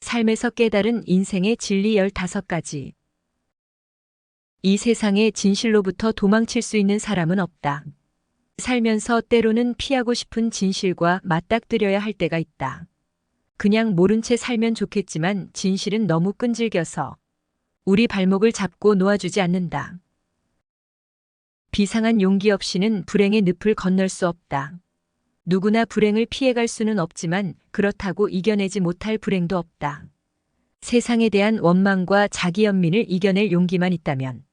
삶에서 깨달은 인생의 진리 15가지. 이 세상의 진실로부터 도망칠 수 있는 사람은 없다. 살면서 때로는 피하고 싶은 진실과 맞닥뜨려야 할 때가 있다. 그냥 모른 채 살면 좋겠지만 진실은 너무 끈질겨서 우리 발목을 잡고 놓아주지 않는다. 비상한 용기 없이는 불행의 늪을 건널 수 없다. 누구나 불행을 피해갈 수는 없지만 그렇다고 이겨내지 못할 불행도 없다. 세상에 대한 원망과 자기 연민을 이겨낼 용기만 있다면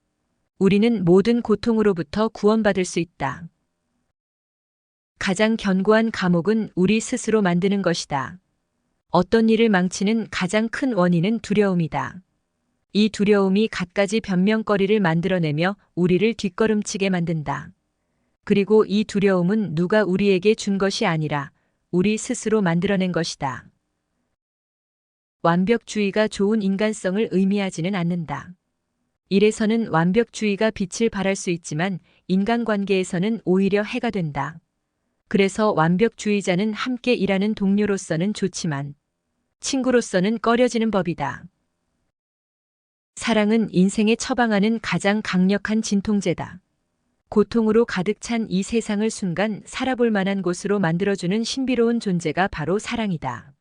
우리는 모든 고통으로부터 구원받을 수 있다. 가장 견고한 감옥은 우리 스스로 만드는 것이다. 어떤 일을 망치는 가장 큰 원인은 두려움이다. 이 두려움이 갖가지 변명거리를 만들어내며 우리를 뒷걸음치게 만든다. 그리고 이 두려움은 누가 우리에게 준 것이 아니라 우리 스스로 만들어낸 것이다. 완벽주의가 좋은 인간성을 의미하지는 않는다. 일에서는 완벽주의가 빛을 발할 수 있지만 인간관계에서는 오히려 해가 된다. 그래서 완벽주의자는 함께 일하는 동료로서는 좋지만 친구로서는 꺼려지는 법이다. 사랑은 인생에 처방하는 가장 강력한 진통제다. 고통으로 가득 찬 이 세상을 순간 살아볼 만한 곳으로 만들어주는 신비로운 존재가 바로 사랑이다.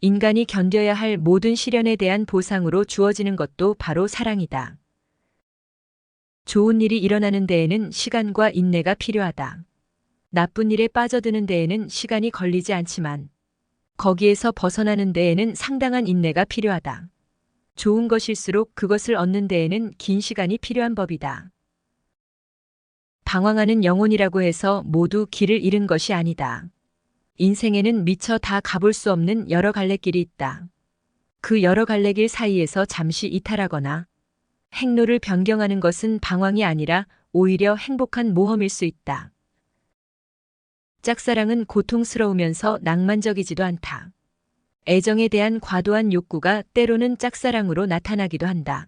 인간이 견뎌야 할 모든 시련에 대한 보상으로 주어지는 것도 바로 사랑이다. 좋은 일이 일어나는 데에는 시간과 인내가 필요하다. 나쁜 일에 빠져드는 데에는 시간이 걸리지 않지만 거기에서 벗어나는 데에는 상당한 인내가 필요하다. 좋은 것일수록 그것을 얻는 데에는 긴 시간이 필요한 법이다. 방황하는 영혼이라고 해서 모두 길을 잃은 것이 아니다. 인생에는 미처 다 가볼 수 없는 여러 갈래길이 있다. 그 여러 갈래길 사이에서 잠시 이탈하거나 행로를 변경하는 것은 방황이 아니라 오히려 행복한 모험일 수 있다. 짝사랑은 고통스러우면서 낭만적이지도 않다. 애정에 대한 과도한 욕구가 때로는 짝사랑으로 나타나기도 한다.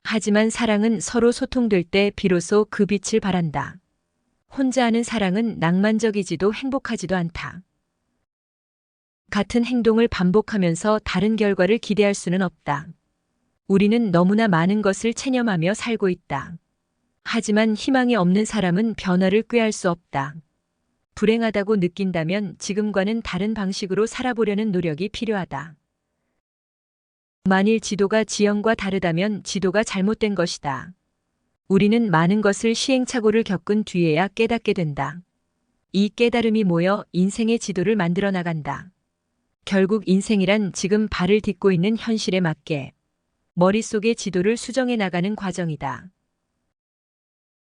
하지만 사랑은 서로 소통될 때 비로소 그 빛을 발한다. 혼자 하는 사랑은 낭만적이지도 행복하지도 않다. 같은 행동을 반복하면서 다른 결과를 기대할 수는 없다. 우리는 너무나 많은 것을 체념하며 살고 있다. 하지만 희망이 없는 사람은 변화를 꾀할 수 없다. 불행하다고 느낀다면 지금과는 다른 방식으로 살아보려는 노력이 필요하다. 만일 지도가 지형과 다르다면 지도가 잘못된 것이다. 우리는 많은 것을 시행착오를 겪은 뒤에야 깨닫게 된다. 이 깨달음이 모여 인생의 지도를 만들어 나간다. 결국 인생이란 지금 발을 딛고 있는 현실에 맞게 머릿속의 지도를 수정해 나가는 과정이다.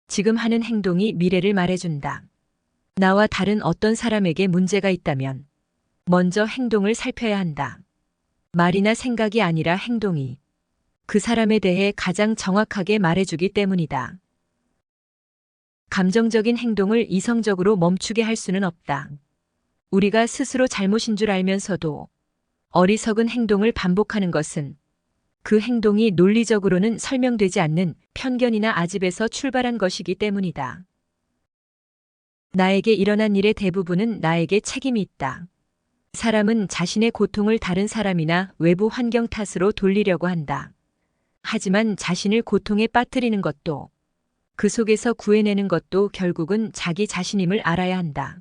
지금 하는 행동이 미래를 말해준다. 나와 다른 어떤 사람에게 문제가 있다면 먼저 행동을 살펴야 한다. 말이나 생각이 아니라 행동이 그 사람에 대해 가장 정확하게 말해주기 때문이다. 감정적인 행동을 이성적으로 멈추게 할 수는 없다. 우리가 스스로 잘못인 줄 알면서도 어리석은 행동을 반복하는 것은 그 행동이 논리적으로는 설명되지 않는 편견이나 아집에서 출발한 것이기 때문이다. 나에게 일어난 일의 대부분은 나에게 책임이 있다. 사람은 자신의 고통을 다른 사람이나 외부 환경 탓으로 돌리려고 한다. 하지만 자신을 고통에 빠뜨리는 것도 그 속에서 구해내는 것도 결국은 자기 자신임을 알아야 한다.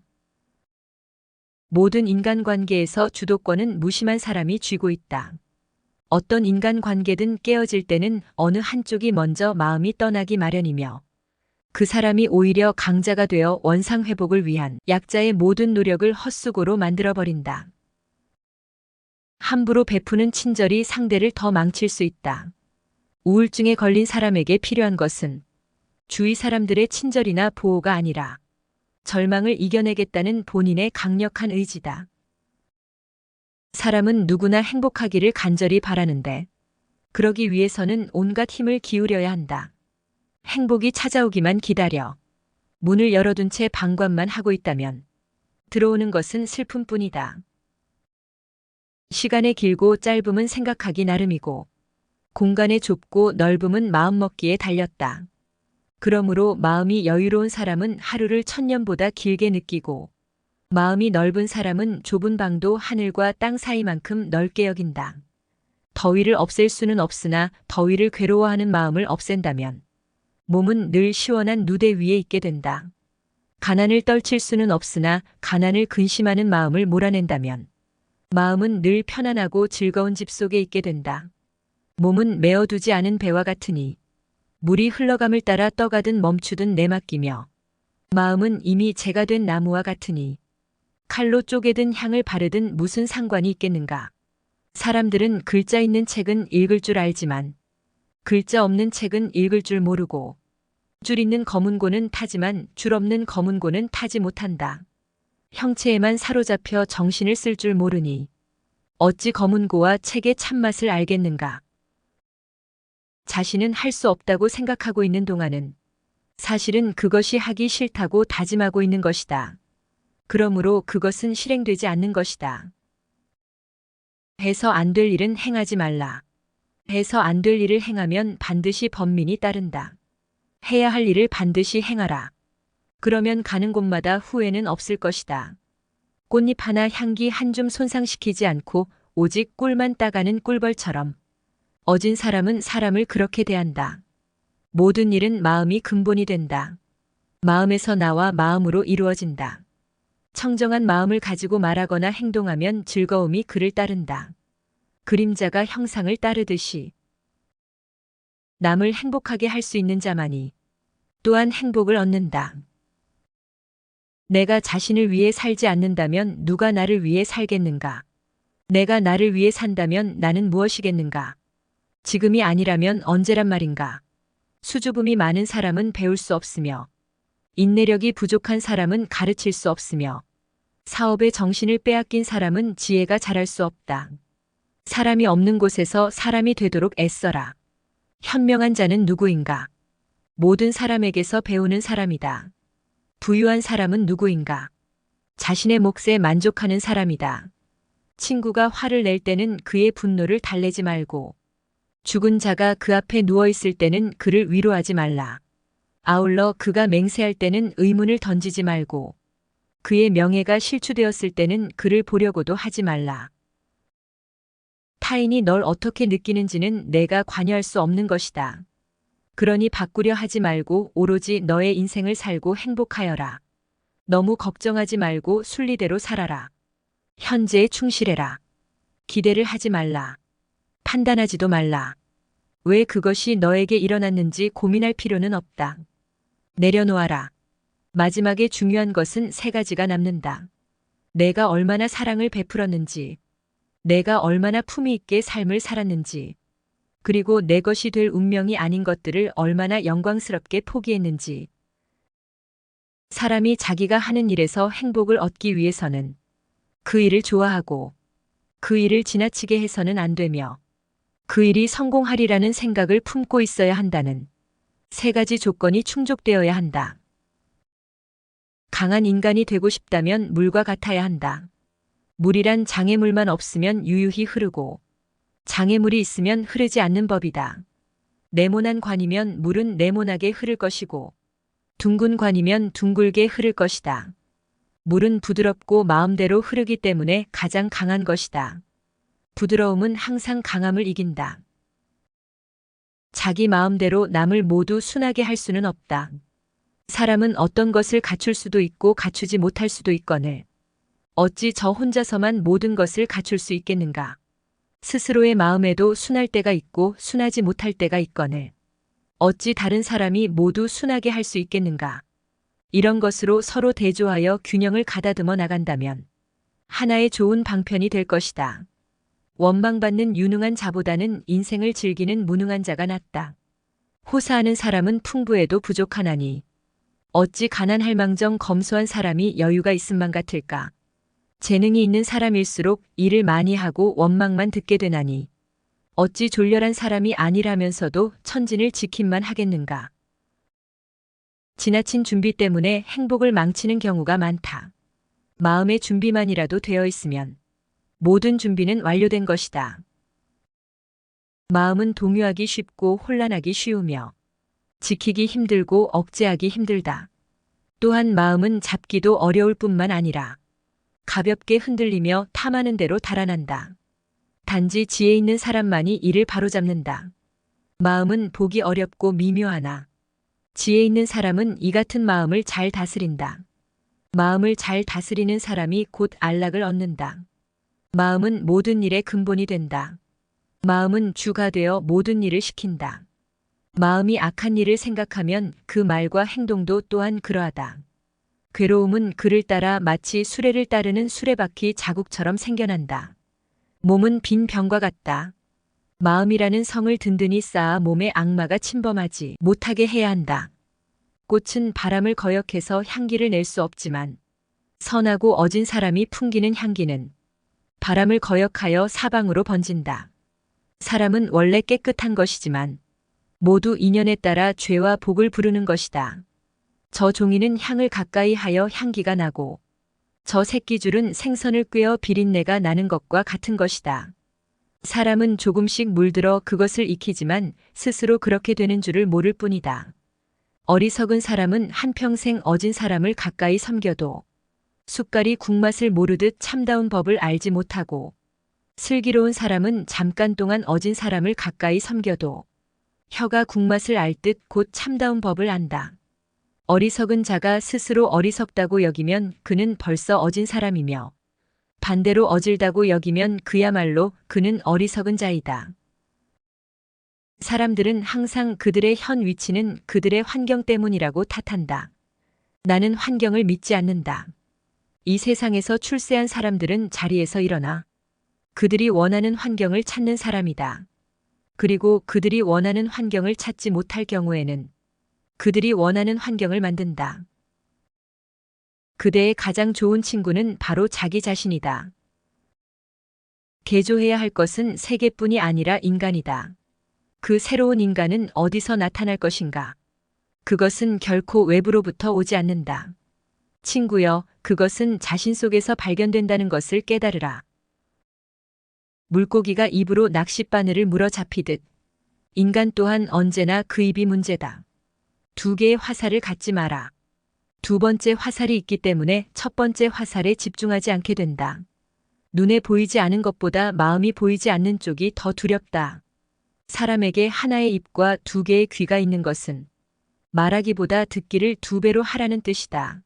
모든 인간관계에서 주도권은 무심한 사람이 쥐고 있다. 어떤 인간관계든 깨어질 때는 어느 한쪽이 먼저 마음이 떠나기 마련이며 그 사람이 오히려 강자가 되어 원상회복을 위한 약자의 모든 노력을 헛수고로 만들어버린다. 함부로 베푸는 친절이 상대를 더 망칠 수 있다. 우울증에 걸린 사람에게 필요한 것은 주위 사람들의 친절이나 보호가 아니라 절망을 이겨내겠다는 본인의 강력한 의지다. 사람은 누구나 행복하기를 간절히 바라는데 그러기 위해서는 온갖 힘을 기울여야 한다. 행복이 찾아오기만 기다려 문을 열어둔 채 방관만 하고 있다면 들어오는 것은 슬픔뿐이다. 시간의 길고 짧음은 생각하기 나름이고 공간의 좁고 넓음은 마음먹기에 달렸다. 그러므로 마음이 여유로운 사람은 하루를 1000년보다 길게 느끼고 마음이 넓은 사람은 좁은 방도 하늘과 땅 사이만큼 넓게 여긴다. 더위를 없앨 수는 없으나 더위를 괴로워하는 마음을 없앤다면 몸은 늘 시원한 누대 위에 있게 된다. 가난을 떨칠 수는 없으나 가난을 근심하는 마음을 몰아낸다면 마음은 늘 편안하고 즐거운 집 속에 있게 된다. 몸은 메어두지 않은 배와 같으니 물이 흘러감을 따라 떠가든 멈추든 내맡기며 마음은 이미 재가 된 나무와 같으니 칼로 쪼개든 향을 바르든 무슨 상관이 있겠는가. 사람들은 글자 있는 책은 읽을 줄 알지만 글자 없는 책은 읽을 줄 모르고 줄 있는 검은고는 타지만 줄 없는 검은고는 타지 못한다. 형체에만 사로잡혀 정신을 쓸 줄 모르니 어찌 검은고와 책의 참맛을 알겠는가. 자신은 할 수 없다고 생각하고 있는 동안은 사실은 그것이 하기 싫다고 다짐하고 있는 것이다. 그러므로 그것은 실행되지 않는 것이다. 해서 안 될 일은 행하지 말라. 해서 안 될 일을 행하면 반드시 번민이 따른다. 해야 할 일을 반드시 행하라. 그러면 가는 곳마다 후회는 없을 것이다. 꽃잎 하나 향기 한 줌 손상시키지 않고 오직 꿀만 따가는 꿀벌처럼 어진 사람은 사람을 그렇게 대한다. 모든 일은 마음이 근본이 된다. 마음에서 나와 마음으로 이루어진다. 청정한 마음을 가지고 말하거나 행동하면 즐거움이 그를 따른다. 그림자가 형상을 따르듯이 남을 행복하게 할 수 있는 자만이 또한 행복을 얻는다. 내가 자신을 위해 살지 않는다면 누가 나를 위해 살겠는가? 내가 나를 위해 산다면 나는 무엇이겠는가? 지금이 아니라면 언제란 말인가? 수줍음이 많은 사람은 배울 수 없으며 인내력이 부족한 사람은 가르칠 수 없으며 사업의 정신을 빼앗긴 사람은 지혜가 자랄 수 없다. 사람이 없는 곳에서 사람이 되도록 애써라. 현명한 자는 누구인가? 모든 사람에게서 배우는 사람이다. 부유한 사람은 누구인가? 자신의 몫에 만족하는 사람이다. 친구가 화를 낼 때는 그의 분노를 달래지 말고 죽은 자가 그 앞에 누워있을 때는 그를 위로하지 말라. 아울러 그가 맹세할 때는 의문을 던지지 말고 그의 명예가 실추되었을 때는 그를 보려고도 하지 말라. 타인이 널 어떻게 느끼는지는 내가 관여할 수 없는 것이다. 그러니 바꾸려 하지 말고 오로지 너의 인생을 살고 행복하여라. 너무 걱정하지 말고 순리대로 살아라. 현재에 충실해라. 기대를 하지 말라. 판단하지도 말라. 왜 그것이 너에게 일어났는지 고민할 필요는 없다. 내려놓아라. 마지막에 중요한 것은 세 가지가 남는다. 내가 얼마나 사랑을 베풀었는지, 내가 얼마나 품위 있게 삶을 살았는지, 그리고 내 것이 될 운명이 아닌 것들을 얼마나 영광스럽게 포기했는지. 사람이 자기가 하는 일에서 행복을 얻기 위해서는 그 일을 좋아하고 그 일을 지나치게 해서는 안 되며 그 일이 성공하리라는 생각을 품고 있어야 한다는 세 가지 조건이 충족되어야 한다. 강한 인간이 되고 싶다면 물과 같아야 한다. 물이란 장애물만 없으면 유유히 흐르고 장애물이 있으면 흐르지 않는 법이다. 네모난 관이면 물은 네모나게 흐를 것이고 둥근 관이면 둥글게 흐를 것이다. 물은 부드럽고 마음대로 흐르기 때문에 가장 강한 것이다. 부드러움은 항상 강함을 이긴다. 자기 마음대로 남을 모두 순하게 할 수는 없다. 사람은 어떤 것을 갖출 수도 있고 갖추지 못할 수도 있거늘 어찌 저 혼자서만 모든 것을 갖출 수 있겠는가. 스스로의 마음에도 순할 때가 있고 순하지 못할 때가 있거늘 어찌 다른 사람이 모두 순하게 할 수 있겠는가. 이런 것으로 서로 대조하여 균형을 가다듬어 나간다면 하나의 좋은 방편이 될 것이다. 원망받는 유능한 자보다는 인생을 즐기는 무능한 자가 낫다. 호사하는 사람은 풍부해도 부족하나니 어찌 가난할 망정 검소한 사람이 여유가 있음만 같을까. 재능이 있는 사람일수록 일을 많이 하고 원망만 듣게 되나니 어찌 졸렬한 사람이 아니라면서도 천진을 지킴만 하겠는가. 지나친 준비 때문에 행복을 망치는 경우가 많다. 마음의 준비만이라도 되어 있으면 모든 준비는 완료된 것이다. 마음은 동요하기 쉽고 혼란하기 쉬우며 지키기 힘들고 억제하기 힘들다. 또한 마음은 잡기도 어려울 뿐만 아니라 가볍게 흔들리며 탐하는 대로 달아난다. 단지 지혜 있는 사람만이 이를 바로잡는다. 마음은 보기 어렵고 미묘하나 지혜 있는 사람은 이 같은 마음을 잘 다스린다. 마음을 잘 다스리는 사람이 곧 안락을 얻는다. 마음은 모든 일의 근본이 된다. 마음은 주가 되어 모든 일을 시킨다. 마음이 악한 일을 생각하면 그 말과 행동도 또한 그러하다. 괴로움은 그를 따라 마치 수레를 따르는 수레바퀴 자국처럼 생겨난다. 몸은 빈 병과 같다. 마음이라는 성을 든든히 쌓아 몸에 악마가 침범하지 못하게 해야 한다. 꽃은 바람을 거역해서 향기를 낼 수 없지만 선하고 어진 사람이 풍기는 향기는 바람을 거역하여 사방으로 번진다. 사람은 원래 깨끗한 것이지만 모두 인연에 따라 죄와 복을 부르는 것이다. 저 종이는 향을 가까이 하여 향기가 나고 저 새끼줄은 생선을 꿰어 비린내가 나는 것과 같은 것이다. 사람은 조금씩 물들어 그것을 익히지만 스스로 그렇게 되는 줄을 모를 뿐이다. 어리석은 사람은 한평생 어진 사람을 가까이 섬겨도 숟갈이 국맛을 모르듯 참다운 법을 알지 못하고 슬기로운 사람은 잠깐 동안 어진 사람을 가까이 섬겨도 혀가 국맛을 알 듯 곧 참다운 법을 안다. 어리석은 자가 스스로 어리석다고 여기면 그는 벌써 어진 사람이며 반대로 어질다고 여기면 그야말로 그는 어리석은 자이다. 사람들은 항상 그들의 현 위치는 그들의 환경 때문이라고 탓한다. 나는 환경을 믿지 않는다. 이 세상에서 출세한 사람들은 자리에서 일어나 그들이 원하는 환경을 찾는 사람이다. 그리고 그들이 원하는 환경을 찾지 못할 경우에는 그들이 원하는 환경을 만든다. 그대의 가장 좋은 친구는 바로 자기 자신이다. 개조해야 할 것은 세계뿐이 아니라 인간이다. 그 새로운 인간은 어디서 나타날 것인가? 그것은 결코 외부로부터 오지 않는다. 친구여, 그것은 자신 속에서 발견된다는 것을 깨달으라. 물고기가 입으로 낚싯바늘을 물어 잡히듯 인간 또한 언제나 그 입이 문제다. 두 개의 화살을 갖지 마라. 두 번째 화살이 있기 때문에 첫 번째 화살에 집중하지 않게 된다. 눈에 보이지 않은 것보다 마음이 보이지 않는 쪽이 더 두렵다. 사람에게 하나의 입과 두 개의 귀가 있는 것은 말하기보다 듣기를 두 배로 하라는 뜻이다.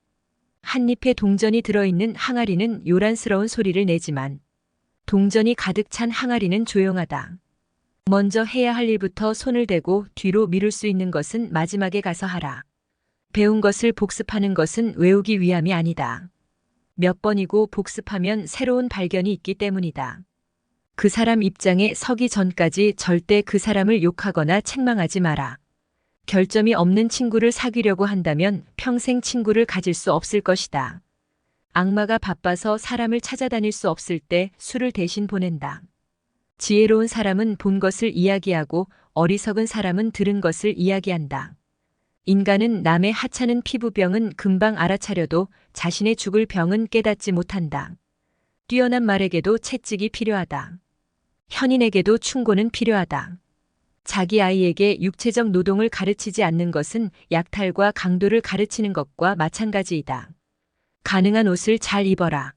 한 잎에 동전이 들어있는 항아리는 요란스러운 소리를 내지만 동전이 가득 찬 항아리는 조용하다. 먼저 해야 할 일부터 손을 대고 뒤로 미룰 수 있는 것은 마지막에 가서 하라. 배운 것을 복습하는 것은 외우기 위함이 아니다. 몇 번이고 복습하면 새로운 발견이 있기 때문이다. 그 사람 입장에 서기 전까지 절대 그 사람을 욕하거나 책망하지 마라. 결점이 없는 친구를 사귀려고 한다면 평생 친구를 가질 수 없을 것이다. 악마가 바빠서 사람을 찾아다닐 수 없을 때 술을 대신 보낸다. 지혜로운 사람은 본 것을 이야기하고 어리석은 사람은 들은 것을 이야기한다. 인간은 남의 하찮은 피부병은 금방 알아차려도 자신의 죽을 병은 깨닫지 못한다. 뛰어난 말에게도 채찍이 필요하다. 현인에게도 충고는 필요하다. 자기 아이에게 육체적 노동을 가르치지 않는 것은 약탈과 강도를 가르치는 것과 마찬가지이다. 가능한 옷을 잘 입어라.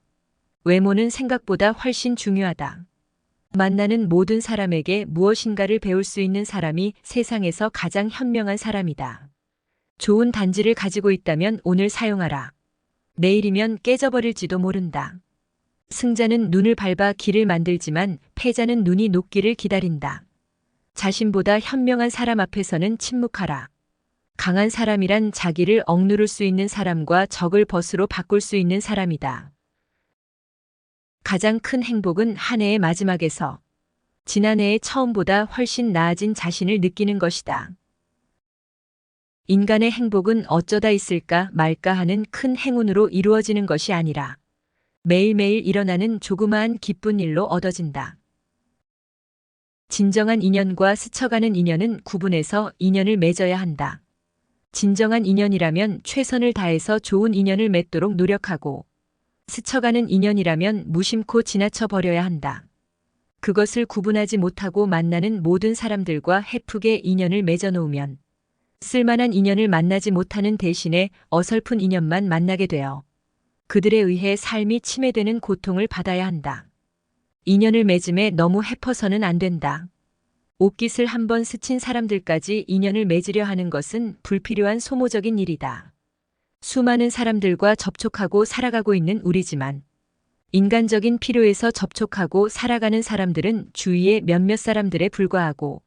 외모는 생각보다 훨씬 중요하다. 만나는 모든 사람에게 무엇인가를 배울 수 있는 사람이 세상에서 가장 현명한 사람이다. 좋은 단지를 가지고 있다면 오늘 사용하라. 내일이면 깨져버릴지도 모른다. 승자는 눈을 밟아 길을 만들지만 패자는 눈이 녹기를 기다린다. 자신보다 현명한 사람 앞에서는 침묵하라. 강한 사람이란 자기를 억누를 수 있는 사람과 적을 벗으로 바꿀 수 있는 사람이다. 가장 큰 행복은 한 해의 마지막에서 지난해의 처음보다 훨씬 나아진 자신을 느끼는 것이다. 인간의 행복은 어쩌다 있을까 말까 하는 큰 행운으로 이루어지는 것이 아니라 매일매일 일어나는 조그마한 기쁜 일로 얻어진다. 진정한 인연과 스쳐가는 인연은 구분해서 인연을 맺어야 한다. 진정한 인연이라면 최선을 다해서 좋은 인연을 맺도록 노력하고 스쳐가는 인연이라면 무심코 지나쳐 버려야 한다. 그것을 구분하지 못하고 만나는 모든 사람들과 헤프게 인연을 맺어놓으면 쓸만한 인연을 만나지 못하는 대신에 어설픈 인연만 만나게 되어 그들에 의해 삶이 침해되는 고통을 받아야 한다. 인연을 맺음에 너무 해퍼서는 안 된다. 옷깃을 한번 스친 사람들까지 인연을 맺으려 하는 것은 불필요한 소모적인 일이다. 수많은 사람들과 접촉하고 살아가고 있는 우리지만 인간적인 필요에서 접촉하고 살아가는 사람들은 주위의 몇몇 사람들에 불과하고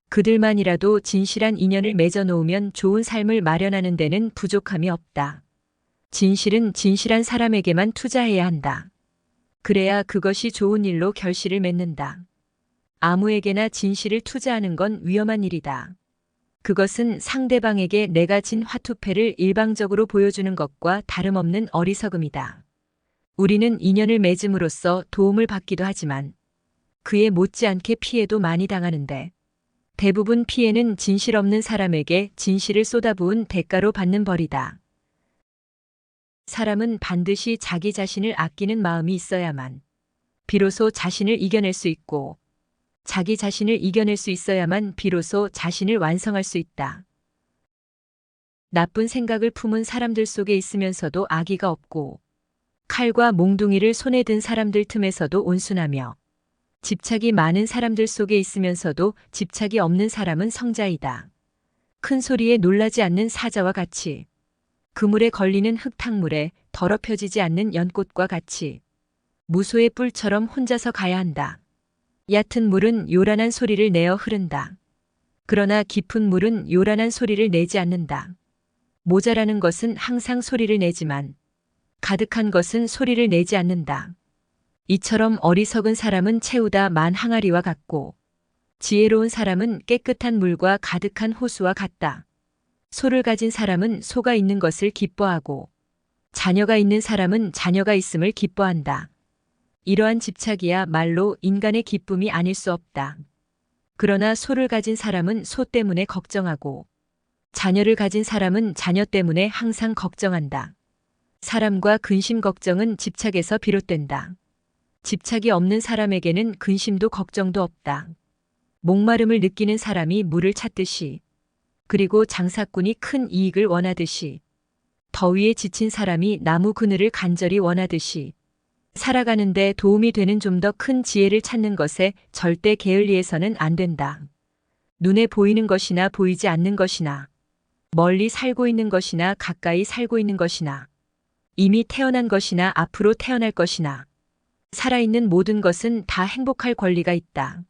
그들만이라도 진실한 인연을 맺어 놓으면 좋은 삶을 마련하는 데는 부족함이 없다. 진실은 진실한 사람에게만 투자해야 한다. 그래야 그것이 좋은 일로 결실을 맺는다. 아무에게나 진실을 투자하는 건 위험한 일이다. 그것은 상대방에게 내가 진 화투패를 일방적으로 보여주는 것과 다름없는 어리석음이다. 우리는 인연을 맺음으로써 도움을 받기도 하지만 그에 못지않게 피해도 많이 당하는데 대부분 피해는 진실 없는 사람에게 진실을 쏟아부은 대가로 받는 벌이다. 사람은 반드시 자기 자신을 아끼는 마음이 있어야만 비로소 자신을 이겨낼 수 있고 자기 자신을 이겨낼 수 있어야만 비로소 자신을 완성할 수 있다. 나쁜 생각을 품은 사람들 속에 있으면서도 악의가 없고 칼과 몽둥이를 손에 든 사람들 틈에서도 온순하며 집착이 많은 사람들 속에 있으면서도 집착이 없는 사람은 성자이다. 큰 소리에 놀라지 않는 사자와 같이 그물에 걸리는 흙탕물에 더럽혀지지 않는 연꽃과 같이 무소의 뿔처럼 혼자서 가야 한다. 얕은 물은 요란한 소리를 내어 흐른다. 그러나 깊은 물은 요란한 소리를 내지 않는다. 모자라는 것은 항상 소리를 내지만 가득한 것은 소리를 내지 않는다. 이처럼 어리석은 사람은 채우다 만 항아리와 같고 지혜로운 사람은 깨끗한 물과 가득한 호수와 같다. 소를 가진 사람은 소가 있는 것을 기뻐하고 자녀가 있는 사람은 자녀가 있음을 기뻐한다. 이러한 집착이야 말로 인간의 기쁨이 아닐 수 없다. 그러나 소를 가진 사람은 소 때문에 걱정하고 자녀를 가진 사람은 자녀 때문에 항상 걱정한다. 사람과 근심 걱정은 집착에서 비롯된다. 집착이 없는 사람에게는 근심도 걱정도 없다. 목마름을 느끼는 사람이 물을 찾듯이 그리고 장사꾼이 큰 이익을 원하듯이 더위에 지친 사람이 나무 그늘을 간절히 원하듯이 살아가는데 도움이 되는 좀 더 큰 지혜를 찾는 것에 절대 게을리해서는 안 된다. 눈에 보이는 것이나 보이지 않는 것이나 멀리 살고 있는 것이나 가까이 살고 있는 것이나 이미 태어난 것이나 앞으로 태어날 것이나 살아있는 모든 것은 다 행복할 권리가 있다.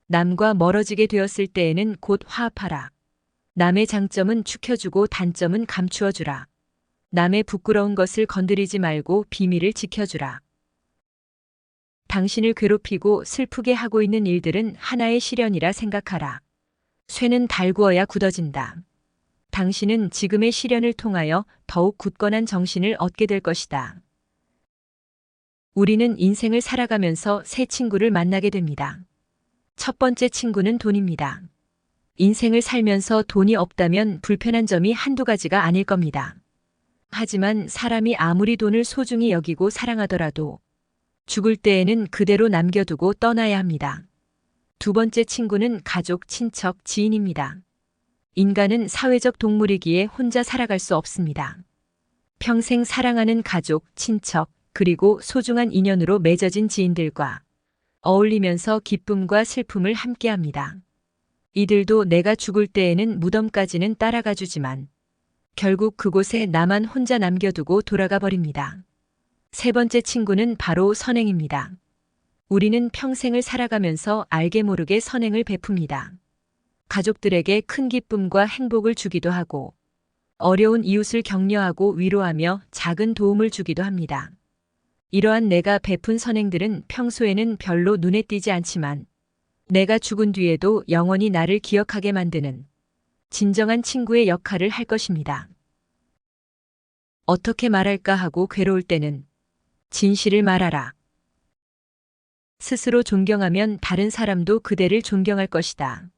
남과 멀어지게 되었을 때에는 곧 화합하라. 남의 장점은 축혀주고 단점은 감추어주라. 남의 부끄러운 것을 건드리지 말고 비밀을 지켜주라. 당신을 괴롭히고 슬프게 하고 있는 일들은 하나의 시련이라 생각하라. 쇠는 달구어야 굳어진다. 당신은 지금의 시련을 통하여 더욱 굳건한 정신을 얻게 될 것이다. 우리는 인생을 살아가면서 새 친구를 만나게 됩니다. 첫 번째 친구는 돈입니다. 인생을 살면서 돈이 없다면 불편한 점이 한두 가지가 아닐 겁니다. 하지만 사람이 아무리 돈을 소중히 여기고 사랑하더라도 죽을 때에는 그대로 남겨두고 떠나야 합니다. 두 번째 친구는 가족, 친척, 지인입니다. 인간은 사회적 동물이기에 혼자 살아갈 수 없습니다. 평생 사랑하는 가족, 친척, 그리고 소중한 인연으로 맺어진 지인들과 어울리면서 기쁨과 슬픔을 함께합니다. 이들도 내가 죽을 때에는 무덤까지는 따라가 주지만 결국 그곳에 나만 혼자 남겨두고 돌아가 버립니다. 세 번째 친구는 바로 선행입니다. 우리는 평생을 살아가면서 알게 모르게 선행을 베풉니다. 가족들에게 큰 기쁨과 행복을 주기도 하고 어려운 이웃을 격려하고 위로하며 작은 도움을 주기도 합니다. 이러한 내가 베푼 선행들은 평소에는 별로 눈에 띄지 않지만 내가 죽은 뒤에도 영원히 나를 기억하게 만드는 진정한 친구의 역할을 할 것입니다. 어떻게 말할까 하고 괴로울 때는 진실을 말하라. 스스로 존경하면 다른 사람도 그대를 존경할 것이다.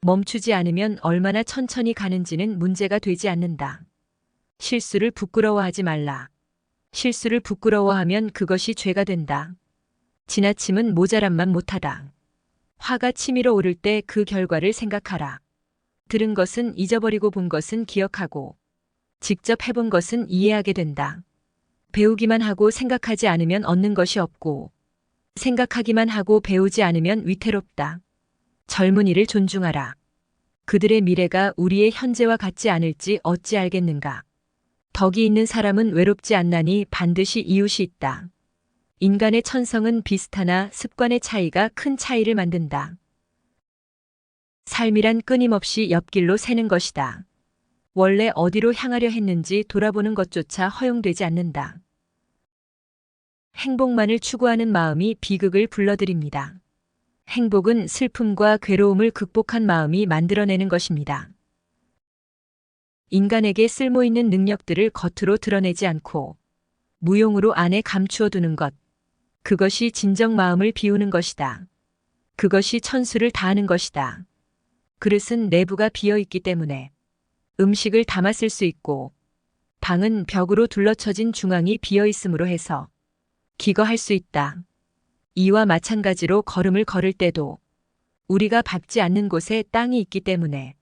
멈추지 않으면 얼마나 천천히 가는지는 문제가 되지 않는다. 실수를 부끄러워하지 말라. 실수를 부끄러워하면 그것이 죄가 된다. 지나침은 모자람만 못하다. 화가 치밀어 오를 때 그 결과를 생각하라. 들은 것은 잊어버리고 본 것은 기억하고 직접 해본 것은 이해하게 된다. 배우기만 하고 생각하지 않으면 얻는 것이 없고 생각하기만 하고 배우지 않으면 위태롭다. 젊은이를 존중하라. 그들의 미래가 우리의 현재와 같지 않을지 어찌 알겠는가. 덕이 있는 사람은 외롭지 않나니 반드시 이웃이 있다. 인간의 천성은 비슷하나 습관의 차이가 큰 차이를 만든다. 삶이란 끊임없이 옆길로 새는 것이다. 원래 어디로 향하려 했는지 돌아보는 것조차 허용되지 않는다. 행복만을 추구하는 마음이 비극을 불러들입니다. 행복은 슬픔과 괴로움을 극복한 마음이 만들어내는 것입니다. 인간에게 쓸모있는 능력들을 겉으로 드러내지 않고 무용으로 안에 감추어 두는 것. 그것이 진정 마음을 비우는 것이다. 그것이 천수를 다하는 것이다. 그릇은 내부가 비어 있기 때문에 음식을 담았을 수 있고 방은 벽으로 둘러쳐진 중앙이 비어 있으므로 해서 기거할 수 있다. 이와 마찬가지로 걸음을 걸을 때도 우리가 밟지 않는 곳에 땅이 있기 때문에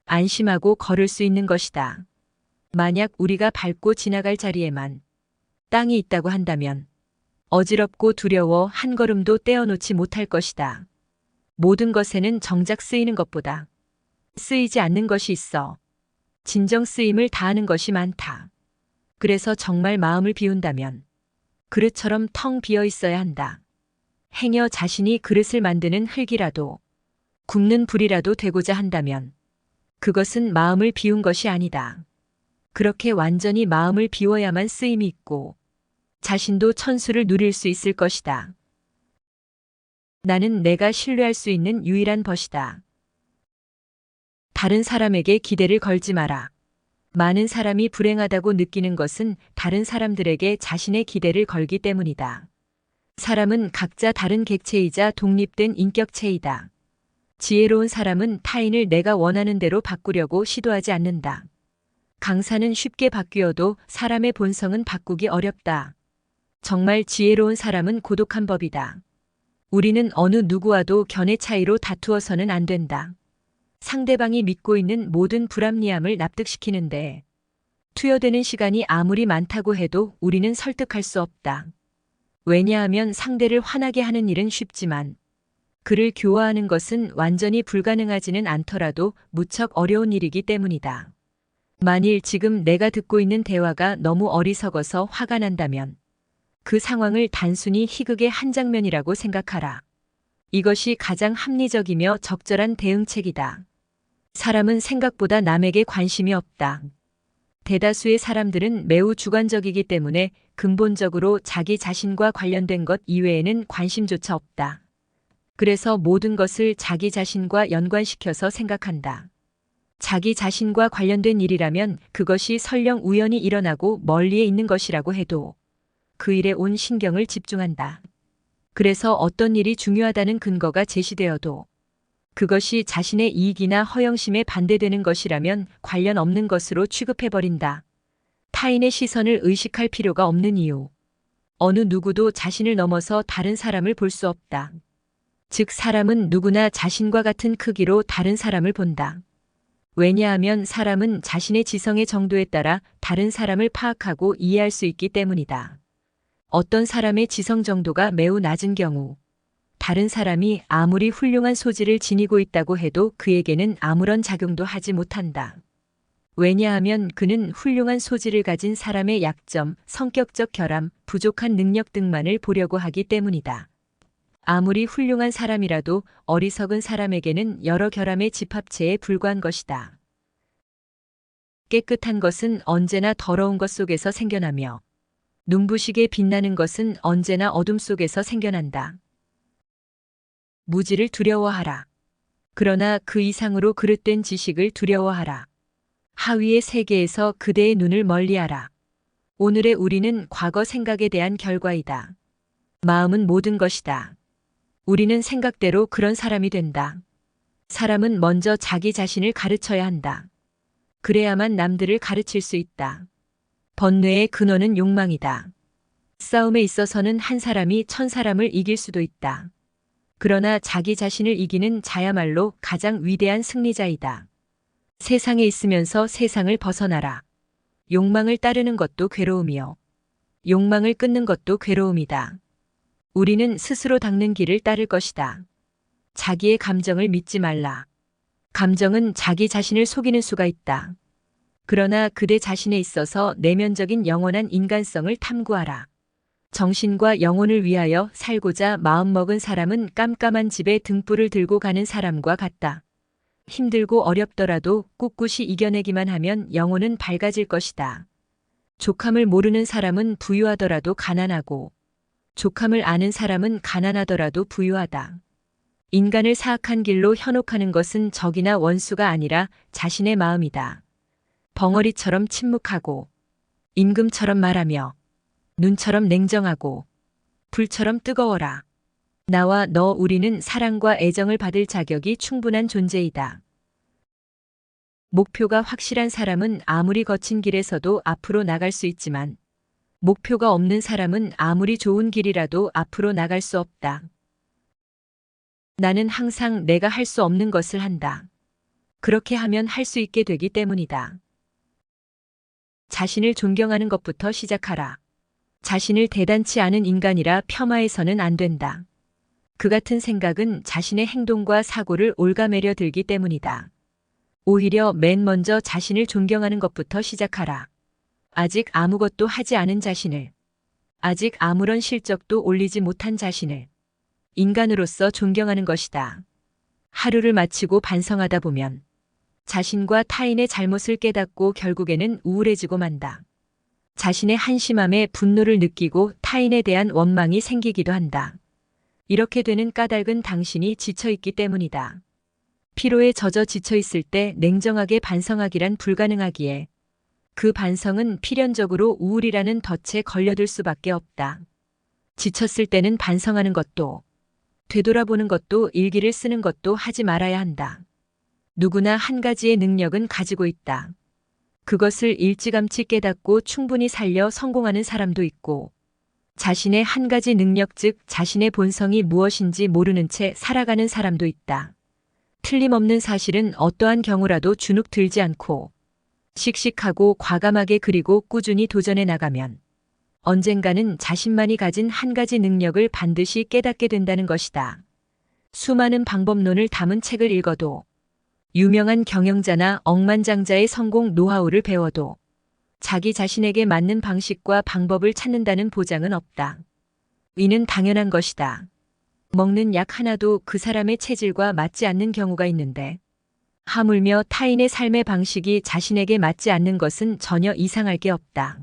안심하고 걸을 수 있는 것이다. 만약 우리가 밟고 지나갈 자리에만 땅이 있다고 한다면 어지럽고 두려워 한 걸음도 떼어놓지 못할 것이다. 모든 것에는 정작 쓰이는 것보다 쓰이지 않는 것이 있어 진정 쓰임을 다하는 것이 많다. 그래서 정말 마음을 비운다면 그릇처럼 텅 비어 있어야 한다. 행여 자신이 그릇을 만드는 흙이라도 굽는 불이라도 되고자 한다면 그것은 마음을 비운 것이 아니다. 그렇게 완전히 마음을 비워야만 쓰임이 있고 자신도 천수를 누릴 수 있을 것이다. 나는 내가 신뢰할 수 있는 유일한 벗이다. 다른 사람에게 기대를 걸지 마라. 많은 사람이 불행하다고 느끼는 것은 다른 사람들에게 자신의 기대를 걸기 때문이다. 사람은 각자 다른 객체이자 독립된 인격체이다. 지혜로운 사람은 타인을 내가 원하는 대로 바꾸려고 시도하지 않는다. 강사는 쉽게 바뀌어도 사람의 본성은 바꾸기 어렵다. 정말 지혜로운 사람은 고독한 법이다. 우리는 어느 누구와도 견해 차이로 다투어서는 안 된다. 상대방이 믿고 있는 모든 불합리함을 납득시키는데 투여되는 시간이 아무리 많다고 해도 우리는 설득할 수 없다. 왜냐하면 상대를 화나게 하는 일은 쉽지만 그를 교화하는 것은 완전히 불가능하지는 않더라도 무척 어려운 일이기 때문이다. 만일 지금 내가 듣고 있는 대화가 너무 어리석어서 화가 난다면 그 상황을 단순히 희극의 한 장면이라고 생각하라. 이것이 가장 합리적이며 적절한 대응책이다. 사람은 생각보다 남에게 관심이 없다. 대다수의 사람들은 매우 주관적이기 때문에 근본적으로 자기 자신과 관련된 것 이외에는 관심조차 없다. 그래서 모든 것을 자기 자신과 연관시켜서 생각한다. 자기 자신과 관련된 일이라면 그것이 설령 우연히 일어나고 멀리에 있는 것이라고 해도 그 일에 온 신경을 집중한다. 그래서 어떤 일이 중요하다는 근거가 제시되어도 그것이 자신의 이익이나 허영심에 반대되는 것이라면 관련 없는 것으로 취급해버린다. 타인의 시선을 의식할 필요가 없는 이유. 어느 누구도 자신을 넘어서 다른 사람을 볼 수 없다. 즉 사람은 누구나 자신과 같은 크기로 다른 사람을 본다. 왜냐하면 사람은 자신의 지성의 정도에 따라 다른 사람을 파악하고 이해할 수 있기 때문이다. 어떤 사람의 지성 정도가 매우 낮은 경우 다른 사람이 아무리 훌륭한 소질을 지니고 있다고 해도 그에게는 아무런 작용도 하지 못한다. 왜냐하면 그는 훌륭한 소질을 가진 사람의 약점, 성격적 결함, 부족한 능력 등만을 보려고 하기 때문이다. 아무리 훌륭한 사람이라도 어리석은 사람에게는 여러 결함의 집합체에 불과한 것이다. 깨끗한 것은 언제나 더러운 것 속에서 생겨나며 눈부시게 빛나는 것은 언제나 어둠 속에서 생겨난다. 무지를 두려워하라. 그러나 그 이상으로 그릇된 지식을 두려워하라. 하위의 세계에서 그대의 눈을 멀리하라. 오늘의 우리는 과거 생각에 대한 결과이다. 마음은 모든 것이다. 우리는 생각대로 그런 사람이 된다. 사람은 먼저 자기 자신을 가르쳐야 한다. 그래야만 남들을 가르칠 수 있다. 번뇌의 근원은 욕망이다. 싸움에 있어서는 한 사람이 천 사람을 이길 수도 있다. 그러나 자기 자신을 이기는 자야말로 가장 위대한 승리자이다. 세상에 있으면서 세상을 벗어나라. 욕망을 따르는 것도 괴로움이요. 욕망을 끊는 것도 괴로움이다. 우리는 스스로 닦는 길을 따를 것이다. 자기의 감정을 믿지 말라. 감정은 자기 자신을 속이는 수가 있다. 그러나 그대 자신에 있어서 내면적인 영원한 인간성을 탐구하라. 정신과 영혼을 위하여 살고자 마음먹은 사람은 깜깜한 집에 등불을 들고 가는 사람과 같다. 힘들고 어렵더라도 꿋꿋이 이겨내기만 하면 영혼은 밝아질 것이다. 족함을 모르는 사람은 부유하더라도 가난하고, 족함을 아는 사람은 가난하더라도 부유하다. 인간을 사악한 길로 현혹하는 것은 적이나 원수가 아니라 자신의 마음이다. 벙어리처럼 침묵하고, 임금처럼 말하며, 눈처럼 냉정하고, 불처럼 뜨거워라. 나와 너 우리는 사랑과 애정을 받을 자격이 충분한 존재이다. 목표가 확실한 사람은 아무리 거친 길에서도 앞으로 나갈 수 있지만, 목표가 없는 사람은 아무리 좋은 길이라도 앞으로 나갈 수 없다. 나는 항상 내가 할 수 없는 것을 한다. 그렇게 하면 할 수 있게 되기 때문이다. 자신을 존경하는 것부터 시작하라. 자신을 대단치 않은 인간이라 폄하해서는 안 된다. 그 같은 생각은 자신의 행동과 사고를 옭아매려 들기 때문이다. 오히려 맨 먼저 자신을 존경하는 것부터 시작하라. 아직 아무것도 하지 않은 자신을, 아직 아무런 실적도 올리지 못한 자신을 인간으로서 존경하는 것이다. 하루를 마치고 반성하다 보면 자신과 타인의 잘못을 깨닫고 결국에는 우울해지고 만다. 자신의 한심함에 분노를 느끼고 타인에 대한 원망이 생기기도 한다. 이렇게 되는 까닭은 당신이 지쳐있기 때문이다. 피로에 젖어 지쳐있을 때 냉정하게 반성하기란 불가능하기에 그 반성은 필연적으로 우울이라는 덫에 걸려들 수밖에 없다. 지쳤을 때는 반성하는 것도, 되돌아보는 것도, 일기를 쓰는 것도 하지 말아야 한다. 누구나 한 가지의 능력은 가지고 있다. 그것을 일찌감치 깨닫고 충분히 살려 성공하는 사람도 있고, 자신의 한 가지 능력 즉 자신의 본성이 무엇인지 모르는 채 살아가는 사람도 있다. 틀림없는 사실은 어떠한 경우라도 주눅 들지 않고 씩씩하고 과감하게 그리고 꾸준히 도전해 나가면 언젠가는 자신만이 가진 한 가지 능력을 반드시 깨닫게 된다는 것이다. 수많은 방법론을 담은 책을 읽어도, 유명한 경영자나 억만장자의 성공 노하우를 배워도 자기 자신에게 맞는 방식과 방법을 찾는다는 보장은 없다. 이는 당연한 것이다. 먹는 약 하나도 그 사람의 체질과 맞지 않는 경우가 있는데, 하물며 타인의 삶의 방식이 자신에게 맞지 않는 것은 전혀 이상할 게 없다.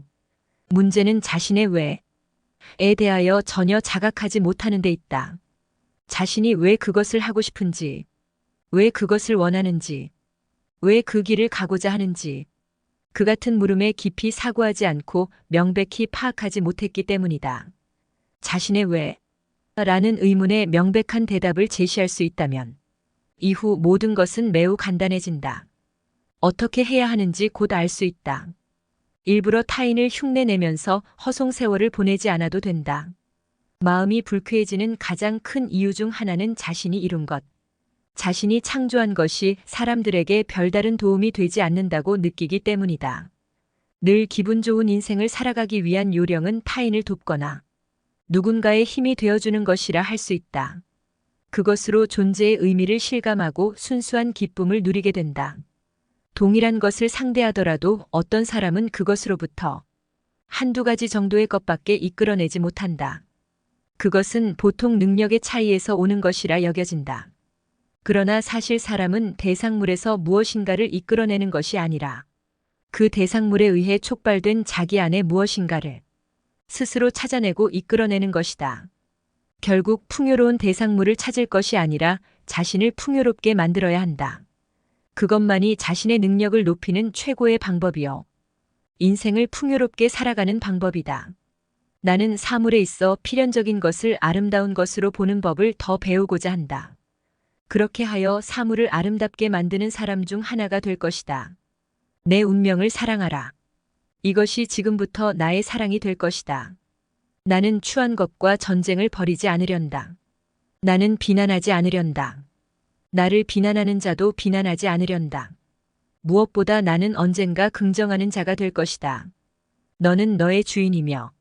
문제는 자신의 왜에 대하여 전혀 자각하지 못하는 데 있다. 자신이 왜 그것을 하고 싶은지, 왜 그것을 원하는지, 왜 그 길을 가고자 하는지, 그 같은 물음에 깊이 사고하지 않고 명백히 파악하지 못했기 때문이다. 자신의 왜? 라는 의문에 명백한 대답을 제시할 수 있다면 이후 모든 것은 매우 간단해진다. 어떻게 해야 하는지 곧 알 수 있다. 일부러 타인을 흉내내면서 허송세월을 보내지 않아도 된다. 마음이 불쾌해지는 가장 큰 이유 중 하나는 자신이 이룬 것, 자신이 창조한 것이 사람들에게 별다른 도움이 되지 않는다고 느끼기 때문이다. 늘 기분 좋은 인생을 살아가기 위한 요령은 타인을 돕거나 누군가의 힘이 되어주는 것이라 할 수 있다. 그것으로 존재의 의미를 실감하고 순수한 기쁨을 누리게 된다. 동일한 것을 상대하더라도 어떤 사람은 그것으로부터 한두 가지 정도의 것밖에 이끌어내지 못한다. 그것은 보통 능력의 차이에서 오는 것이라 여겨진다. 그러나 사실 사람은 대상물에서 무엇인가를 이끌어내는 것이 아니라 그 대상물에 의해 촉발된 자기 안에 무엇인가를 스스로 찾아내고 이끌어내는 것이다. 결국 풍요로운 대상물을 찾을 것이 아니라 자신을 풍요롭게 만들어야 한다. 그것만이 자신의 능력을 높이는 최고의 방법이요. 인생을 풍요롭게 살아가는 방법이다. 나는 사물에 있어 필연적인 것을 아름다운 것으로 보는 법을 더 배우고자 한다. 그렇게 하여 사물을 아름답게 만드는 사람 중 하나가 될 것이다. 내 운명을 사랑하라. 이것이 지금부터 나의 사랑이 될 것이다. 나는 추한 것과 전쟁을 벌이지 않으련다. 나는 비난하지 않으련다. 나를 비난하는 자도 비난하지 않으련다. 무엇보다 나는 언젠가 긍정하는 자가 될 것이다. 너는 너의 주인이며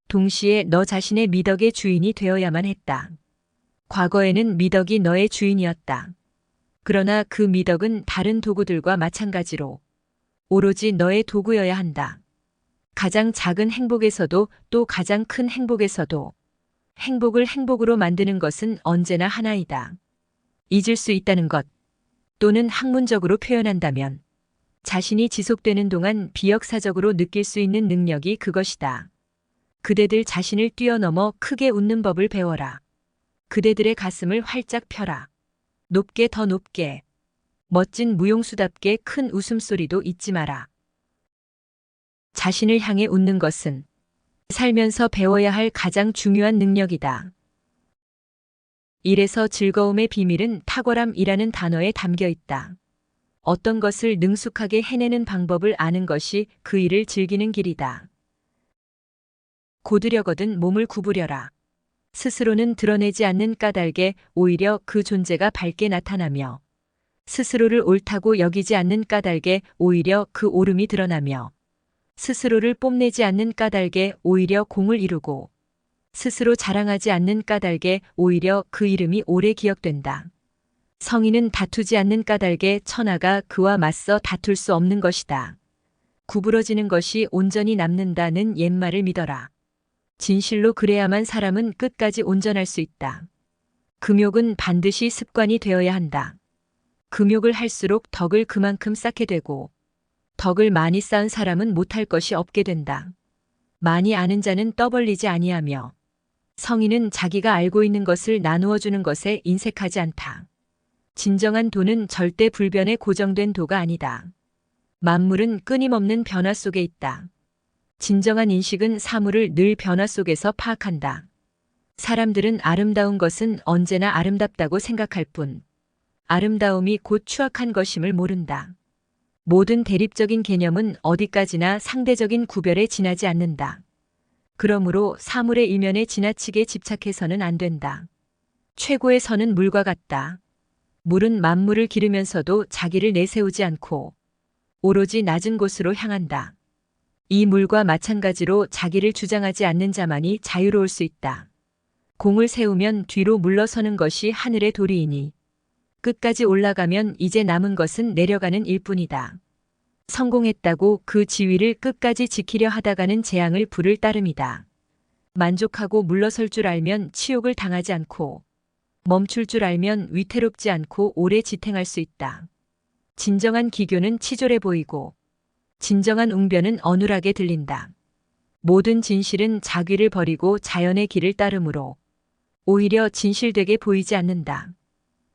동시에 너 자신의 미덕의 주인이 되어야만 했다. 과거에는 미덕이 너의 주인이었다. 그러나 그 미덕은 다른 도구들과 마찬가지로 오로지 너의 도구여야 한다. 가장 작은 행복에서도 또 가장 큰 행복에서도 행복을 행복으로 만드는 것은 언제나 하나이다. 잊을 수 있다는 것 또는 학문적으로 표현한다면 자신이 지속되는 동안 비역사적으로 느낄 수 있는 능력이 그것이다. 그대들 자신을 뛰어넘어 크게 웃는 법을 배워라. 그대들의 가슴을 활짝 펴라. 높게 더 높게. 멋진 무용수답게 큰 웃음소리도 잊지 마라. 자신을 향해 웃는 것은 살면서 배워야 할 가장 중요한 능력이다. 이래서 즐거움의 비밀은 탁월함이라는 단어에 담겨 있다. 어떤 것을 능숙하게 해내는 방법을 아는 것이 그 일을 즐기는 길이다. 고두려거든 몸을 구부려라. 스스로는 드러내지 않는 까닭에 오히려 그 존재가 밝게 나타나며 스스로를 옳다고 여기지 않는 까닭에 오히려 그 옳음이 드러나며 스스로를 뽐내지 않는 까닭에 오히려 공을 이루고 스스로 자랑하지 않는 까닭에 오히려 그 이름이 오래 기억된다. 성인은 다투지 않는 까닭에 천하가 그와 맞서 다툴 수 없는 것이다. 구부러지는 것이 온전히 남는다는 옛말을 믿어라. 진실로 그래야만 사람은 끝까지 온전할 수 있다. 금욕은 반드시 습관이 되어야 한다. 금욕을 할수록 덕을 그만큼 쌓게 되고 덕을 많이 쌓은 사람은 못할 것이 없게 된다. 많이 아는 자는 떠벌리지 아니하며 성인은 자기가 알고 있는 것을 나누어 주는 것에 인색하지 않다. 진정한 도는 절대 불변에 고정된 도가 아니다. 만물은 끊임없는 변화 속에 있다. 진정한 인식은 사물을 늘 변화 속에서 파악한다. 사람들은 아름다운 것은 언제나 아름답다고 생각할 뿐 아름다움이 곧 추악한 것임을 모른다. 모든 대립적인 개념은 어디까지나 상대적인 구별에 지나지 않는다. 그러므로 사물의 이면에 지나치게 집착해서는 안 된다. 최고의 선은 물과 같다. 물은 만물을 기르면서도 자기를 내세우지 않고 오로지 낮은 곳으로 향한다. 이 물과 마찬가지로 자기를 주장하지 않는 자만이 자유로울 수 있다. 공을 세우면 뒤로 물러서는 것이 하늘의 도리이니 끝까지 올라가면 이제 남은 것은 내려가는 일뿐이다. 성공했다고 그 지위를 끝까지 지키려 하다가는 재앙을 부를 따름이다. 만족하고 물러설 줄 알면 치욕을 당하지 않고 멈출 줄 알면 위태롭지 않고 오래 지탱할 수 있다. 진정한 기교는 치졸해 보이고 진정한 웅변은 어눌하게 들린다. 모든 진실은 자귀를 버리고 자연의 길을 따르므로 오히려 진실되게 보이지 않는다.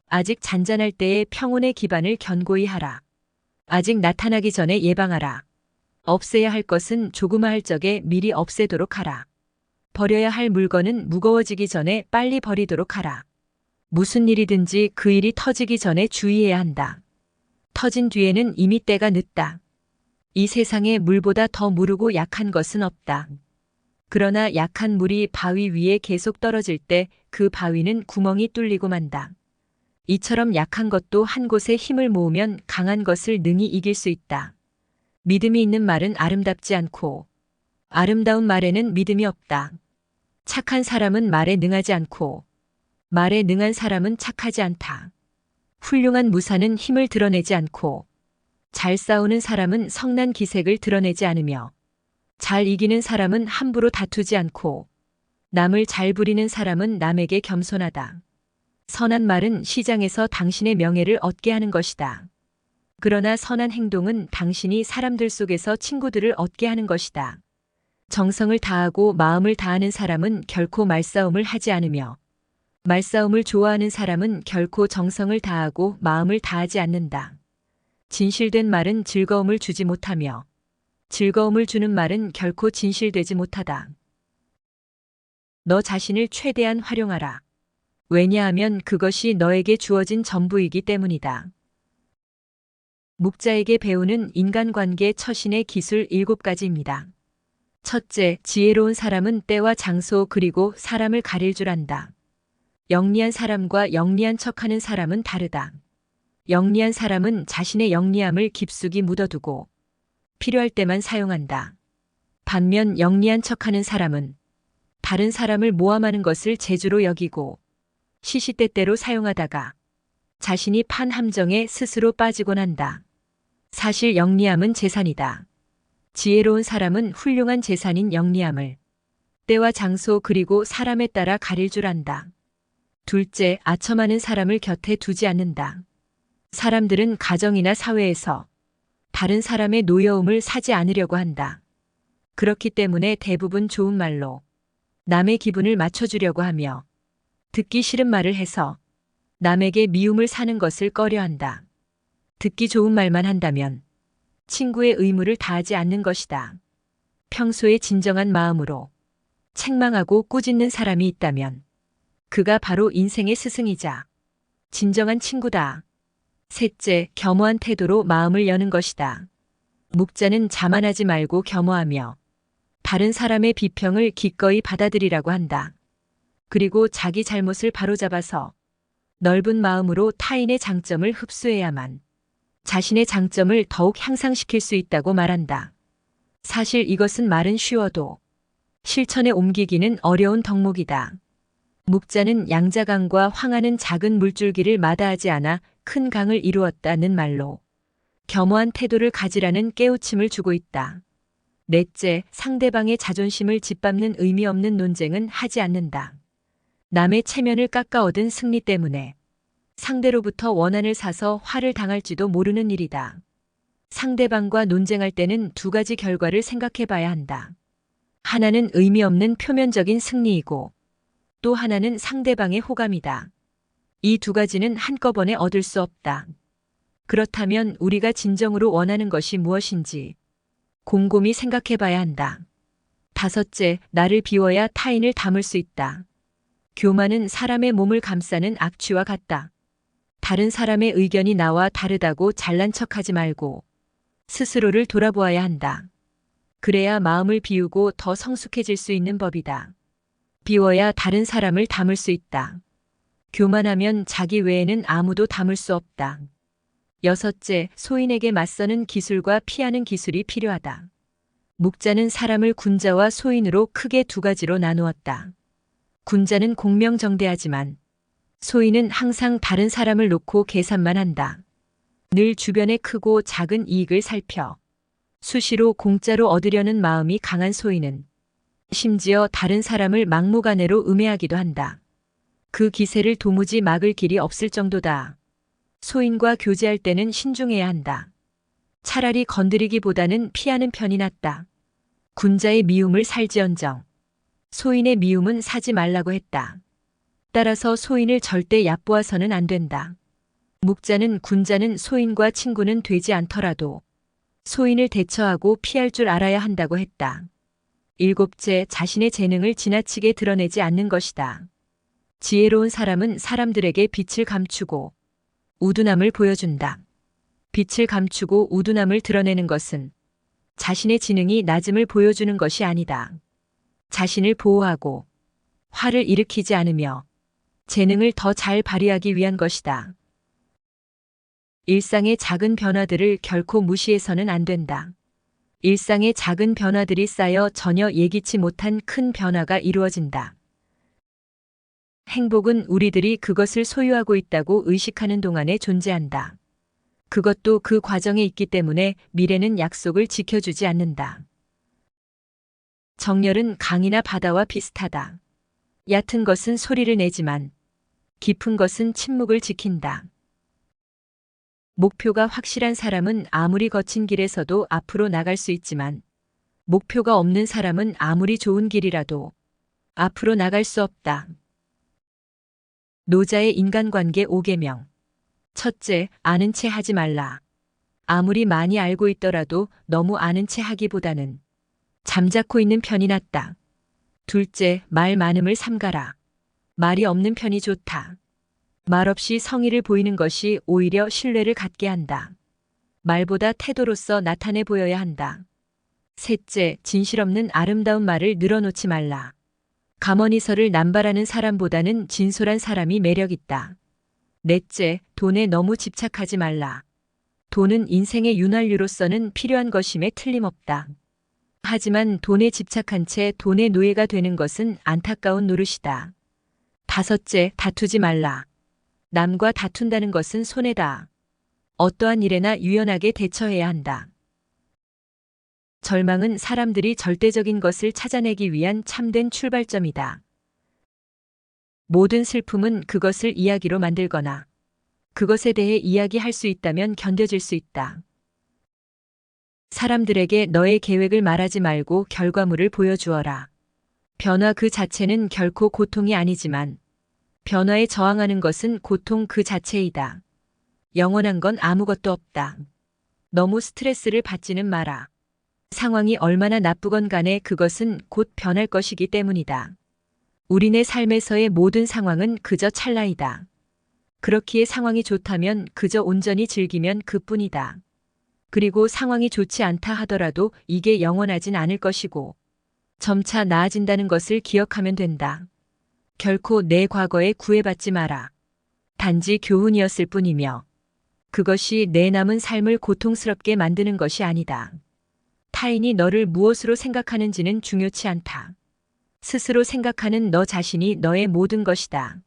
아직 잔잔할 때에 평온의 기반을 견고히 하라. 아직 나타나기 전에 예방하라. 없애야 할 것은 조그마할 적에 미리 없애도록 하라. 버려야 할 물건은 무거워지기 전에 빨리 버리도록 하라. 무슨 일이든지 그 일이 터지기 전에 주의해야 한다. 터진 뒤에는 이미 때가 늦다. 이 세상에 물보다 더 무르고 약한 것은 없다. 그러나 약한 물이 바위 위에 계속 떨어질 때 그 바위는 구멍이 뚫리고 만다. 이처럼 약한 것도 한 곳에 힘을 모으면 강한 것을 능히 이길 수 있다. 믿음이 있는 말은 아름답지 않고 아름다운 말에는 믿음이 없다. 착한 사람은 말에 능하지 않고 말에 능한 사람은 착하지 않다. 훌륭한 무사는 힘을 드러내지 않고 잘 싸우는 사람은 성난 기색을 드러내지 않으며 잘 이기는 사람은 함부로 다투지 않고 남을 잘 부리는 사람은 남에게 겸손하다. 선한 말은 시장에서 당신의 명예를 얻게 하는 것이다. 그러나 선한 행동은 당신이 사람들 속에서 친구들을 얻게 하는 것이다. 정성을 다하고 마음을 다하는 사람은 결코 말싸움을 하지 않으며 말싸움을 좋아하는 사람은 결코 정성을 다하고 마음을 다하지 않는다. 진실된 말은 즐거움을 주지 못하며 즐거움을 주는 말은 결코 진실되지 못하다. 너 자신을 최대한 활용하라. 왜냐하면 그것이 너에게 주어진 전부이기 때문이다. 묵자에게 배우는 인간관계 처신의 기술 7가지입니다. 첫째, 지혜로운 사람은 때와 장소 그리고 사람을 가릴 줄 안다. 영리한 사람과 영리한 척하는 사람은 다르다. 영리한 사람은 자신의 영리함을 깊숙이 묻어두고 필요할 때만 사용한다. 반면 영리한 척하는 사람은 다른 사람을 모함하는 것을 재주로 여기고 시시때때로 사용하다가 자신이 판 함정에 스스로 빠지곤 한다. 사실 영리함은 재산이다. 지혜로운 사람은 훌륭한 재산인 영리함을 때와 장소 그리고 사람에 따라 가릴 줄 안다. 둘째, 아첨하는 사람을 곁에 두지 않는다. 사람들은 가정이나 사회에서 다른 사람의 노여움을 사지 않으려고 한다. 그렇기 때문에 대부분 좋은 말로 남의 기분을 맞춰주려고 하며 듣기 싫은 말을 해서 남에게 미움을 사는 것을 꺼려한다. 듣기 좋은 말만 한다면 친구의 의무를 다하지 않는 것이다. 평소에 진정한 마음으로 책망하고 꾸짖는 사람이 있다면 그가 바로 인생의 스승이자 진정한 친구다. 셋째, 겸허한 태도로 마음을 여는 것이다. 묵자는 자만하지 말고 겸허하며 다른 사람의 비평을 기꺼이 받아들이라고 한다. 그리고 자기 잘못을 바로잡아서 넓은 마음으로 타인의 장점을 흡수해야만 자신의 장점을 더욱 향상시킬 수 있다고 말한다. 사실 이것은 말은 쉬워도 실천에 옮기기는 어려운 덕목이다. 묵자는 양자강과 황하는 작은 물줄기를 마다하지 않아 큰 강을 이루었다는 말로 겸허한 태도를 가지라는 깨우침을 주고 있다. 넷째, 상대방의 자존심을 짓밟는 의미 없는 논쟁은 하지 않는다. 남의 체면을 깎아 얻은 승리 때문에 상대로부터 원한을 사서 화를 당할지도 모르는 일이다. 상대방과 논쟁할 때는 두 가지 결과를 생각해 봐야 한다. 하나는 의미 없는 표면적인 승리이고 또 하나는 상대방의 호감이다. 이 두 가지는 한꺼번에 얻을 수 없다. 그렇다면 우리가 진정으로 원하는 것이 무엇인지 곰곰이 생각해 봐야 한다. 다섯째, 나를 비워야 타인을 담을 수 있다. 교만은 사람의 몸을 감싸는 악취와 같다. 다른 사람의 의견이 나와 다르다고 잘난 척하지 말고 스스로를 돌아보아야 한다. 그래야 마음을 비우고 더 성숙해질 수 있는 법이다. 비워야 다른 사람을 담을 수 있다. 교만하면 자기 외에는 아무도 담을 수 없다. 여섯째, 소인에게 맞서는 기술과 피하는 기술이 필요하다. 묵자는 사람을 군자와 소인으로 크게 두 가지로 나누었다. 군자는 공명정대하지만 소인은 항상 다른 사람을 놓고 계산만 한다. 늘 주변의 크고 작은 이익을 살펴 수시로 공짜로 얻으려는 마음이 강한 소인은 심지어 다른 사람을 막무가내로 음해하기도 한다. 그 기세를 도무지 막을 길이 없을 정도다. 소인과 교제할 때는 신중해야 한다. 차라리 건드리기보다는 피하는 편이 낫다. 군자의 미움을 살지언정 소인의 미움은 사지 말라고 했다. 따라서 소인을 절대 얕보아서는 안 된다. 묵자는 군자는 소인과 친구는 되지 않더라도 소인을 대처하고 피할 줄 알아야 한다고 했다. 일곱째, 자신의 재능을 지나치게 드러내지 않는 것이다. 지혜로운 사람은 사람들에게 빛을 감추고 우둔함을 보여준다. 빛을 감추고 우둔함을 드러내는 것은 자신의 지능이 낮음을 보여주는 것이 아니다. 자신을 보호하고 화를 일으키지 않으며 재능을 더 잘 발휘하기 위한 것이다. 일상의 작은 변화들을 결코 무시해서는 안 된다. 일상의 작은 변화들이 쌓여 전혀 예기치 못한 큰 변화가 이루어진다. 행복은 우리들이 그것을 소유하고 있다고 의식하는 동안에 존재한다. 그것도 그 과정에 있기 때문에 미래는 약속을 지켜주지 않는다. 정열은 강이나 바다와 비슷하다. 얕은 것은 소리를 내지만 깊은 것은 침묵을 지킨다. 목표가 확실한 사람은 아무리 거친 길에서도 앞으로 나갈 수 있지만 목표가 없는 사람은 아무리 좋은 길이라도 앞으로 나갈 수 없다. 노자의 인간관계 5계명. 첫째, 아는 체 하지 말라. 아무리 많이 알고 있더라도 너무 아는 체 하기보다는 잠자코 있는 편이 낫다. 둘째, 말 많음을 삼가라. 말이 없는 편이 좋다. 말없이 성의를 보이는 것이 오히려 신뢰를 갖게 한다. 말보다 태도로서 나타내 보여야 한다. 셋째, 진실 없는 아름다운 말을 늘어놓지 말라. 감언이설을 남발하는 사람보다는 진솔한 사람이 매력있다. 넷째, 돈에 너무 집착하지 말라. 돈은 인생의 윤활유로서는 필요한 것임에 틀림없다. 하지만 돈에 집착한 채 돈의 노예가 되는 것은 안타까운 노릇이다. 다섯째, 다투지 말라. 남과 다툰다는 것은 손해다. 어떠한 일에나 유연하게 대처해야 한다. 절망은 사람들이 절대적인 것을 찾아내기 위한 참된 출발점이다. 모든 슬픔은 그것을 이야기로 만들거나 그것에 대해 이야기할 수 있다면 견뎌질 수 있다. 사람들에게 너의 계획을 말하지 말고 결과물을 보여주어라. 변화 그 자체는 결코 고통이 아니지만 변화에 저항하는 것은 고통 그 자체이다. 영원한 건 아무것도 없다. 너무 스트레스를 받지는 마라. 상황이 얼마나 나쁘건 간에 그것은 곧 변할 것이기 때문이다. 우리네 삶에서의 모든 상황은 그저 찰나이다. 그렇기에 상황이 좋다면 그저 온전히 즐기면 그뿐이다. 그리고 상황이 좋지 않다 하더라도 이게 영원하진 않을 것이고 점차 나아진다는 것을 기억하면 된다. 결코 내 과거에 구애받지 마라. 단지 교훈이었을 뿐이며 그것이 내 남은 삶을 고통스럽게 만드는 것이 아니다. 타인이 너를 무엇으로 생각하는지는 중요치 않다. 스스로 생각하는 너 자신이 너의 모든 것이다.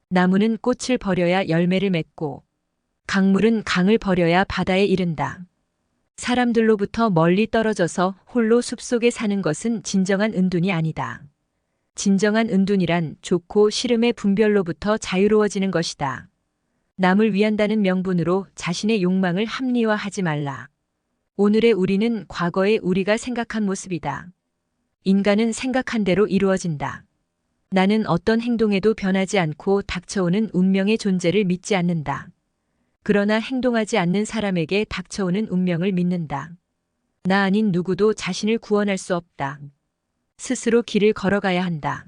나무는 꽃을 버려야 열매를 맺고 강물은 강을 버려야 바다에 이른다. 사람들로부터 멀리 떨어져서 홀로 숲속에 사는 것은 진정한 은둔이 아니다. 진정한 은둔이란 좋고 싫음의 분별로부터 자유로워지는 것이다. 남을 위한다는 명분으로 자신의 욕망을 합리화하지 말라. 오늘의 우리는 과거의 우리가 생각한 모습이다. 인간은 생각한 대로 이루어진다. 나는 어떤 행동에도 변하지 않고 닥쳐오는 운명의 존재를 믿지 않는다. 그러나 행동하지 않는 사람에게 닥쳐오는 운명을 믿는다. 나 아닌 누구도 자신을 구원할 수 없다. 스스로 길을 걸어가야 한다.